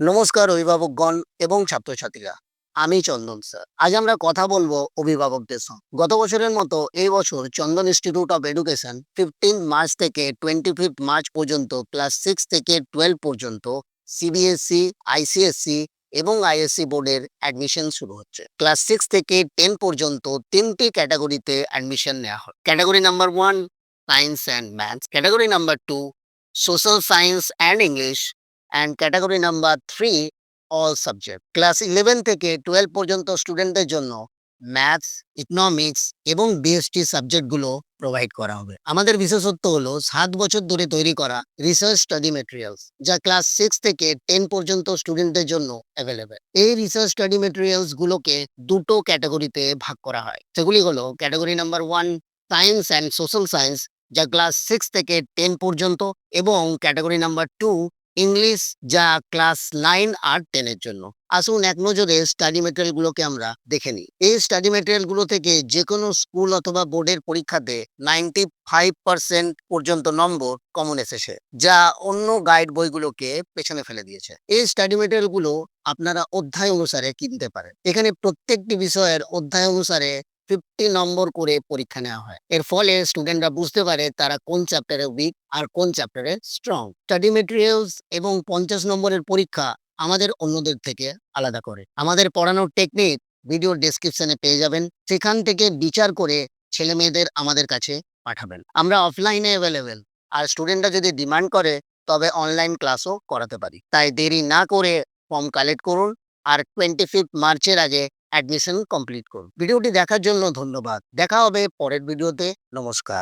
নমস্কার অভিভাবকগণ এবং ছাত্রছাত্রীরা। আমি চন্দন স্যার। আজ আমরা কথা বলবো অভিভাবকদের সঙ্গে। গত বছরের মতো এই বছর চন্দন ইনস্টিটিউট অফ এডুকেশন 15 মার্চ থেকে 25 মার্চ পর্যন্ত ক্লাস 6 থেকে 12 পর্যন্ত সিবিএসই, আইসিএসসি এবং আইএসসি বোর্ডের অ্যাডমিশন শুরু হচ্ছে। ক্লাস 6 থেকে 10 পর্যন্ত 3টি ক্যাটাগরিতে অ্যাডমিশন নেওয়া হয়। Category number 1 science and maths, category number 2 social science and English, and category number 3 all subject. Class 11 থেকে 12 পর্যন্ত স্টুডেন্টদের জন্য ম্যাথস, ইকোনমিক্স এবং বিএসটি সাবজেক্টগুলো প্রোভাইড করা হবে। আমাদের বিশেষত্ব হলো 7 বছর ধরে তৈরি করা রিসার্চ স্টাডি ম্যাটেরিয়ালস, যা ক্লাস 6 থেকে 10 পর্যন্ত স্টুডেন্টদের জন্য অ্যাভেলেবেল। এই রিসার্চ স্টাডি ম্যাটেরিয়ালস গুলোকে দুটো ক্যাটাগরিতে ভাগ করা হয়। সেগুলি হলো category number 1 science and social science, যা ক্লাস 6 থেকে 10 পর্যন্ত, এবং ক্যাটাগরি নাম্বার 2 ইংলিশ, যা ক্লাস 9 আর 10 এর জন্য। আসুন এক নজরে স্টাডি ম্যাটেরিয়াল গুলোকে আমরা দেখে নিই। এই স্টাডি ম্যাটেরিয়াল গুলো থেকে যে কোনো স্কুল অথবা বোর্ডের পরীক্ষাতে 95% পর্যন্ত নম্বর কমন এসেছে, যা অন্য গাইড বইগুলোকে পেছনে ফেলে দিয়েছে। এই স্টাডি ম্যাটেরিয়াল গুলো আপনারা অধ্যায় অনুসারে কিনতে পারেন। এখানে প্রত্যেকটি বিষয়ের অধ্যায় অনুসারে 50 নম্বর করে পরীক্ষা নেওয়া হয়। এর ফলে স্টুডেন্টরা বুঝতে পারে তারা কোন চ্যাপ্টারে উইক আর কোন চ্যাপ্টারে স্ট্রং। স্টাডি মেটেরিয়ালস এবং 50 নম্বরের পরীক্ষা আমাদের অন্যদের থেকে আলাদা করে। আমাদের পড়ানোর টেকনিক ভিডিও ডেসক্রিপশনে পেয়ে যাবেন। সেখান থেকে বিচার করে ছেলে মেয়েদের আমাদের কাছে পাঠাবেন। আমরা অফলাইনে অ্যাভেলেবেল, আর স্টুডেন্টরা যদি ডিমান্ড করে তবে অনলাইন ক্লাসও করাতে পারি। তাই দেরি না করে ফর্ম কালেক্ট করুন আর 25 মার্চের আগে অ্যাডমিশন কমপ্লিট করুন। ভিডিওটি দেখার জন্য ধন্যবাদ। দেখা হবে পরের ভিডিওতে। নমস্কার।